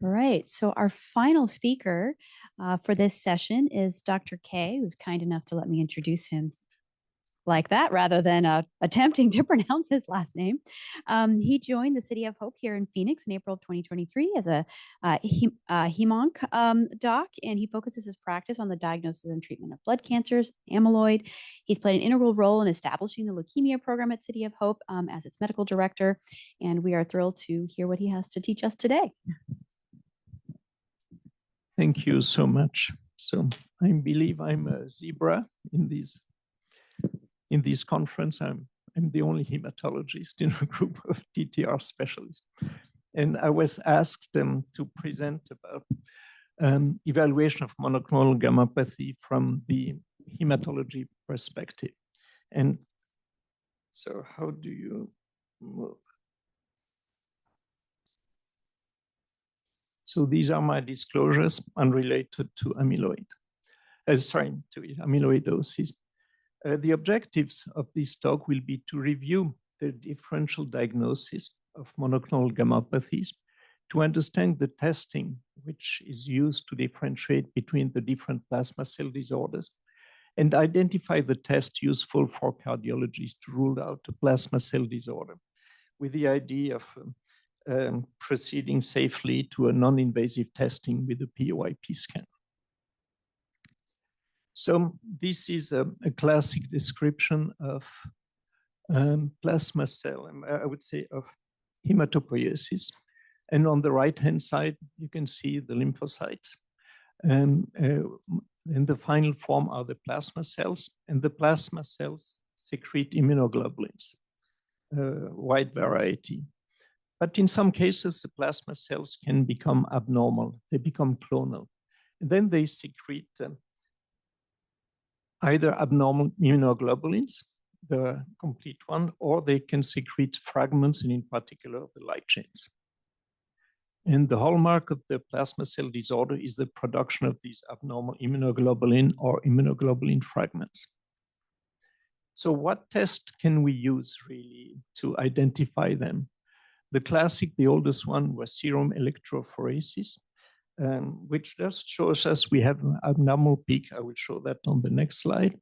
All right. So our final speaker for this session is Dr. K, who's kind enough to let me introduce him like that rather than attempting to pronounce his last name. He joined the City of Hope here in Phoenix in April of 2023 as a hemonc doc, and he focuses his practice on the diagnosis and treatment of blood cancers, amyloid. He's played an integral role in establishing the leukemia program at City of Hope as its medical director, and we are thrilled to hear what he has to teach us today. Thank you so much. So I believe I'm a zebra in this conference. I'm the only hematologist in a group of TTR specialists. And I was asked to present about evaluation of monoclonal gammopathy from the hematology perspective. And so how do you move? So these are my disclosures unrelated to amyloidosis. The objectives of this talk will be to review the differential diagnosis of monoclonal gammopathies, to understand the testing which is used to differentiate between the different plasma cell disorders, and identify the test useful for cardiologists to rule out a plasma cell disorder, with the idea of proceeding safely to a non-invasive testing with a POIP scan. So this is a classic description of plasma cell, I would say of hematopoiesis. And on the right-hand side, you can see the lymphocytes. And the final form are the plasma cells, and the plasma cells secrete immunoglobulins, wide variety. But in some cases, the plasma cells can become abnormal. They become clonal. And then they secrete either abnormal immunoglobulins, the complete one, or they can secrete fragments, and in particular, the light chains. And the hallmark of the plasma cell disorder is the production of these abnormal immunoglobulin or immunoglobulin fragments. So what test can we use really to identify them? The classic, the oldest one, was serum electrophoresis, which just shows us we have an abnormal peak. I will show that on the next slide.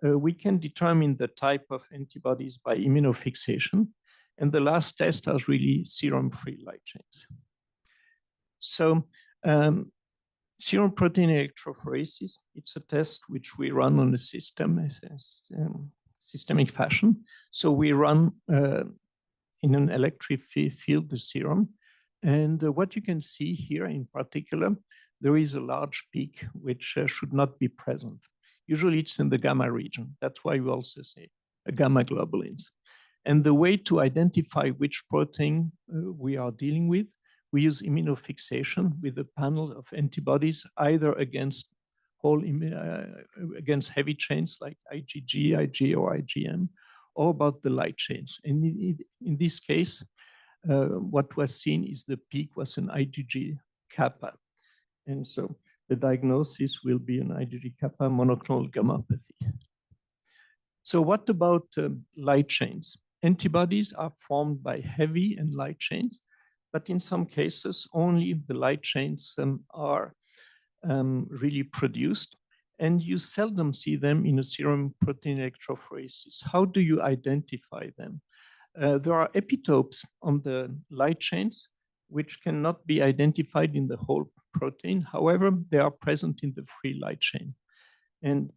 We can determine the type of antibodies by immunofixation. And the last test is really serum-free light chains. So serum protein electrophoresis, it's a test which we run on a systemic fashion. So we run in an electric field the serum. And what you can see here in particular, there is a large peak which should not be present. Usually it's in the gamma region. That's why we also say gamma globulins. And the way to identify which protein we are dealing with, we use immunofixation with a panel of antibodies, either against against heavy chains like IgG, Ig, or IgM, or about the light chains. And in this case, what was seen is the peak was an IgG kappa. And so the diagnosis will be an IgG kappa monoclonal gammopathy. So what about light chains? Antibodies are formed by heavy and light chains, but in some cases, only the light chains are really produced, and you seldom see them in a serum protein electrophoresis. How do you identify them? There are epitopes on the light chains which cannot be identified in the whole protein. However, they are present in the free light chain. And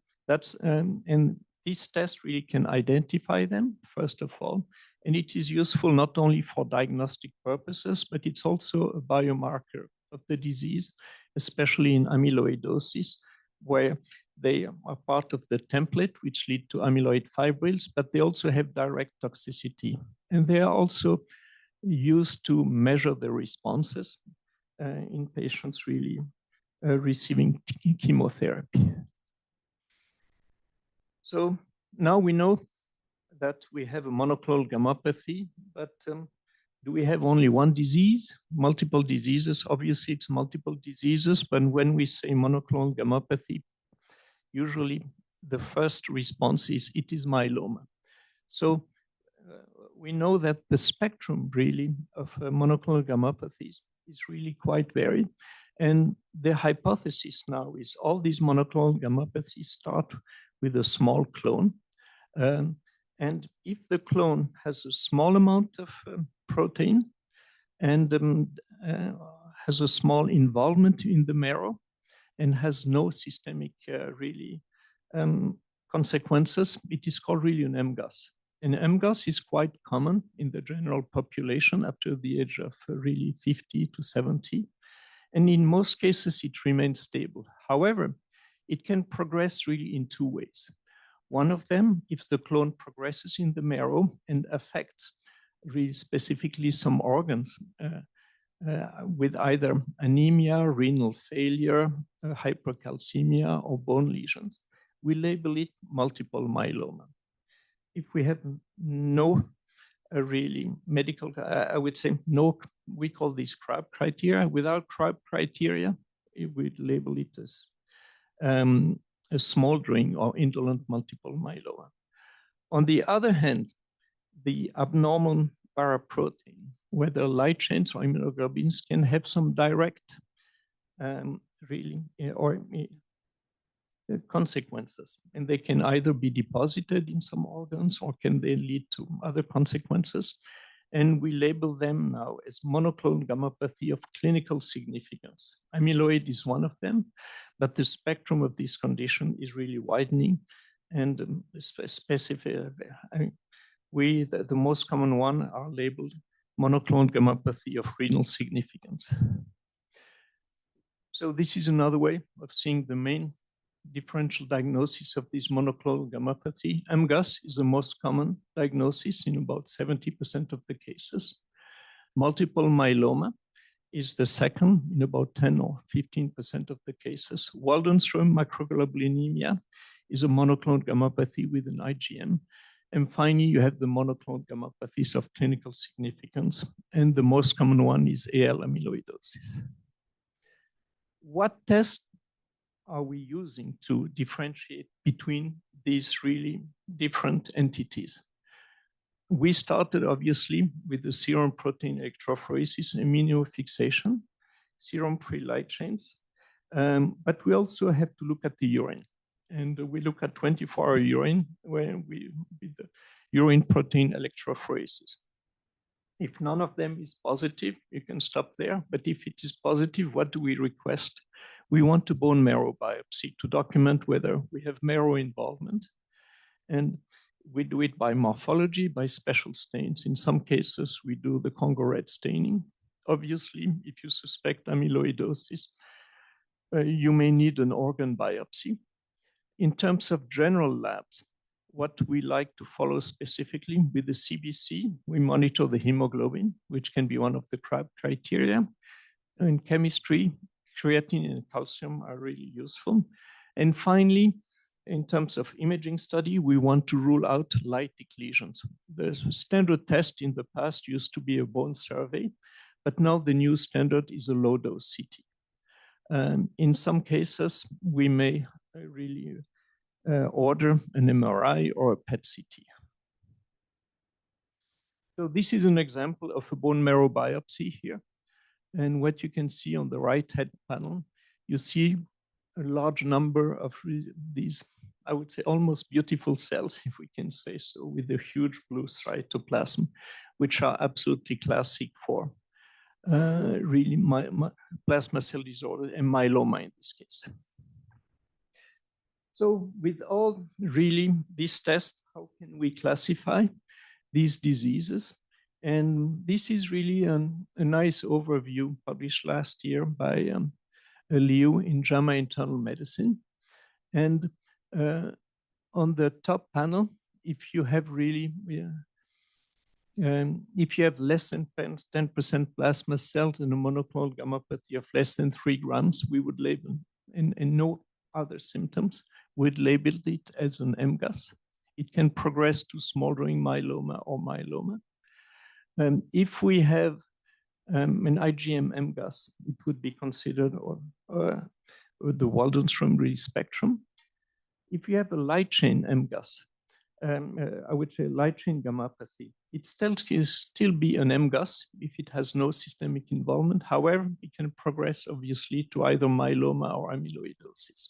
this test really can identify them, first of all. And it is useful not only for diagnostic purposes, but it's also a biomarker of the disease, especially in amyloidosis, where they are part of the template, which lead to amyloid fibrils, but they also have direct toxicity. And they are also used to measure the responses in patients really receiving chemotherapy. So now we know that we have a monoclonal gammopathy, but do we have only one disease, multiple diseases? Obviously, it's multiple diseases, but when we say monoclonal gammopathy, usually the first response is it is myeloma. So we know that the spectrum really of monoclonal gammopathies is really quite varied. And the hypothesis now is all these monoclonal gammopathies start with a small clone. And if the clone has a small amount of protein and has a small involvement in the marrow and has no systemic really consequences, it is called really an MGUS. And MGUS is quite common in the general population up to the age of really 50 to 70. And in most cases, it remains stable. However, it can progress really in two ways. One of them, if the clone progresses in the marrow and affects really specifically some organs with either anemia, renal failure, hypercalcemia, or bone lesions, we label it multiple myeloma. If we have no really medical, I would say no, we call these CRAB criteria. Without CRAB criteria, we would label it as a smoldering or indolent multiple myeloma. On the other hand, the abnormal paraprotein, whether light chains or immunoglobulins, can have some direct consequences. And they can either be deposited in some organs or can they lead to other consequences. And we label them now as monoclonal gammopathy of clinical significance. Amyloid is one of them, but the spectrum of this condition is really widening. And specific, the most common one are labeled monoclonal gammopathy of renal significance. So this is another way of seeing the main differential diagnosis of this monoclonal gammopathy. MGUS is the most common diagnosis in about 70% of the cases. Multiple myeloma is the second in about 10 or 15% of the cases. Waldenström macroglobulinemia is a monoclonal gammopathy with an IgM. And finally, you have the monoclonal gammopathies of clinical significance. And the most common one is AL amyloidosis. What test are we using to differentiate between these really different entities? We started obviously with the serum protein electrophoresis, immunofixation, serum-free light chains, but we also have to look at the urine. And we look at 24-hour urine where we with the urine protein electrophoresis. If none of them is positive, you can stop there. But if it is positive, what do we request? We want a bone marrow biopsy to document whether we have marrow involvement. And we do it by morphology, by special stains. In some cases, we do the Congo red staining. Obviously, if you suspect amyloidosis, you may need an organ biopsy. In terms of general labs, what we like to follow specifically with the CBC, we monitor the hemoglobin, which can be one of the CRAB criteria. In chemistry, creatine and calcium are really useful. And finally, in terms of imaging study, we want to rule out lytic lesions. The standard test in the past used to be a bone survey, but now the new standard is a low-dose CT. In some cases, we may really order an MRI or a PET CT. So this is an example of a bone marrow biopsy here. And what you can see on the right-hand panel, you see a large number of these, I would say, almost beautiful cells, if we can say so, with a huge blue cytoplasm, which are absolutely classic for really plasma cell disorder and myeloma in this case. So with all really these tests, how can we classify these diseases? And this is really a nice overview published last year by Liu in JAMA Internal Medicine. And on the top panel, if you have really, if you have less than 10% plasma cells in a monoclonal gammopathy of less than 3 grams, we would label, and no other symptoms, we'd label it as an MGUS. It can progress to smoldering myeloma or myeloma. If we have an IgM MGUS, it would be considered the Waldenström spectrum. If you have a light chain MGUS, I would say light chain gammopathy, it still can still be an MGUS if it has no systemic involvement. However, it can progress obviously to either myeloma or amyloidosis.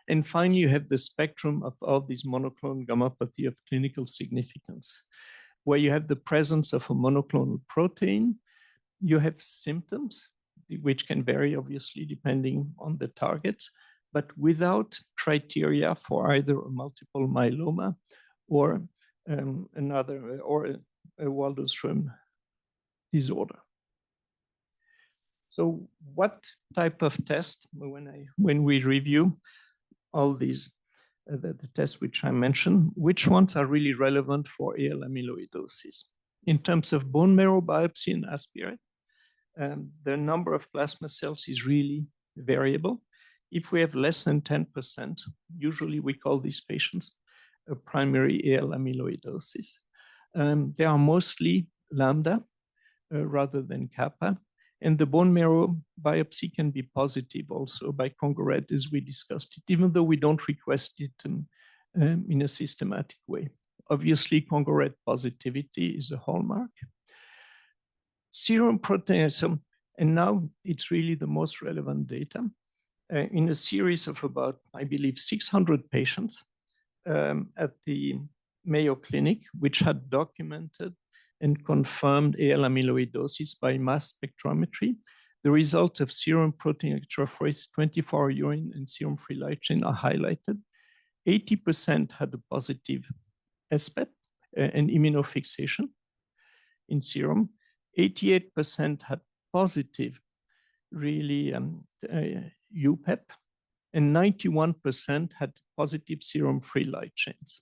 And finally, you have the spectrum of all these monoclonal gammopathy of clinical significance, where you have the presence of a monoclonal protein, you have symptoms, which can vary obviously depending on the target, but without criteria for either a multiple myeloma or another, or a Waldenström disorder. So what type of test, when we review all these, the tests which I mentioned, which ones are really relevant for AL amyloidosis? In terms of bone marrow biopsy and aspirate, the number of plasma cells is really variable. If we have less than 10%, usually we call these patients a primary AL amyloidosis. They are mostly lambda rather than kappa. And the bone marrow biopsy can be positive also by congruent, as we discussed it, even though we don't request it in a systematic way. Obviously, congruent positivity is a hallmark. Serum protein, and now it's really the most relevant data. In a series of about, I believe, 600 patients at the Mayo Clinic, which had documented and confirmed AL amyloidosis by mass spectrometry, the results of serum protein electrophoresis, 24-hour urine, and serum free light chain are highlighted. 80% had a positive SPEP and immunofixation in serum. 88% had positive, really, UPEP, and 91% had positive serum free light chains.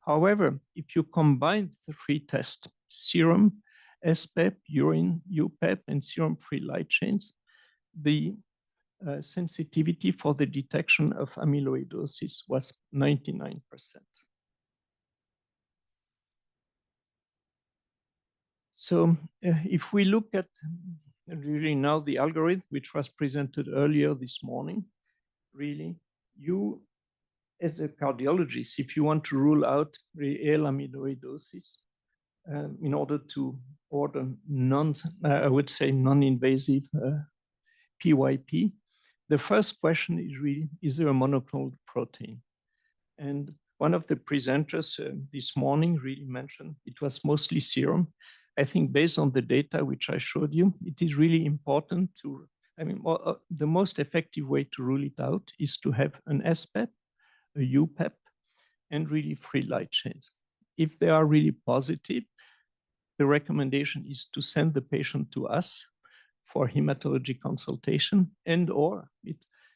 However, if you combine the three tests, serum, SPEP, urine, UPEP, and serum free light chains, the sensitivity for the detection of amyloidosis was 99%. So if we look at really now the algorithm, which was presented earlier this morning, really, you as a cardiologist, if you want to rule out AL amyloidosis, in order to order I would say non-invasive PYP, the first question is really, is there a monoclonal protein? And one of the presenters this morning really mentioned it was mostly serum. I think based on the data which I showed you, it is really important to, the most effective way to rule it out is to have an SPEP, a UPEP, and really free light chains. If they are really positive, the recommendation is to send the patient to us for hematology consultation, and or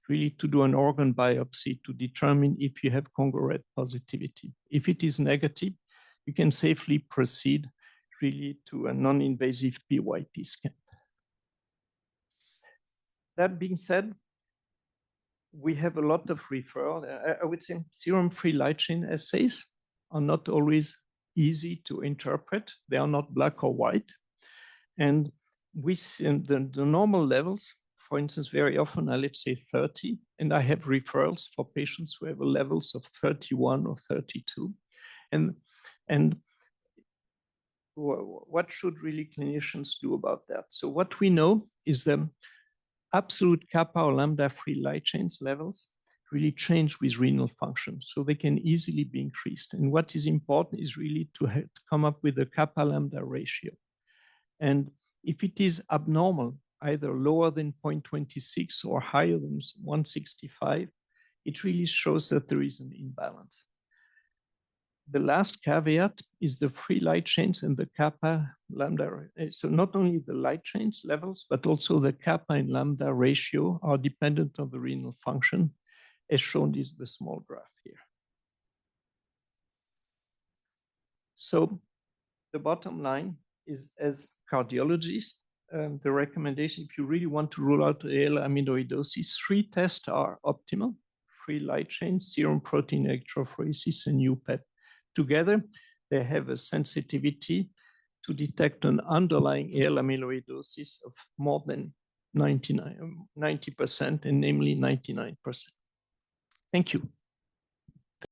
really to do an organ biopsy to determine if you have congruent positivity. If it is negative, you can safely proceed really to a non-invasive PYP scan. That being said, we have a lot of referral. I would say serum free light chain assays are not always easy to interpret. They are not black or white. And we see the normal levels, for instance, very often, let's say 30, and I have referrals for patients who have levels of 31 or 32. And what should really clinicians do about that? So what we know is the absolute kappa or lambda free light chains levels really change with renal function, so they can easily be increased. And what is important is really to come up with a kappa lambda ratio. And if it is abnormal, either lower than 0.26 or higher than 165, it really shows that there is an imbalance. The last caveat is the free light chains and the kappa lambda. So not only the light chains levels, but also the kappa and lambda ratio are dependent on the renal function, as shown is the small graph here. So the bottom line is, as cardiologists, the recommendation, if you really want to rule out AL amyloidosis, 3 tests are optimal: free light chain, serum protein electrophoresis, and UPEP. Together, they have a sensitivity to detect an underlying AL amyloidosis of more than 90%, and namely 99%. Thank you.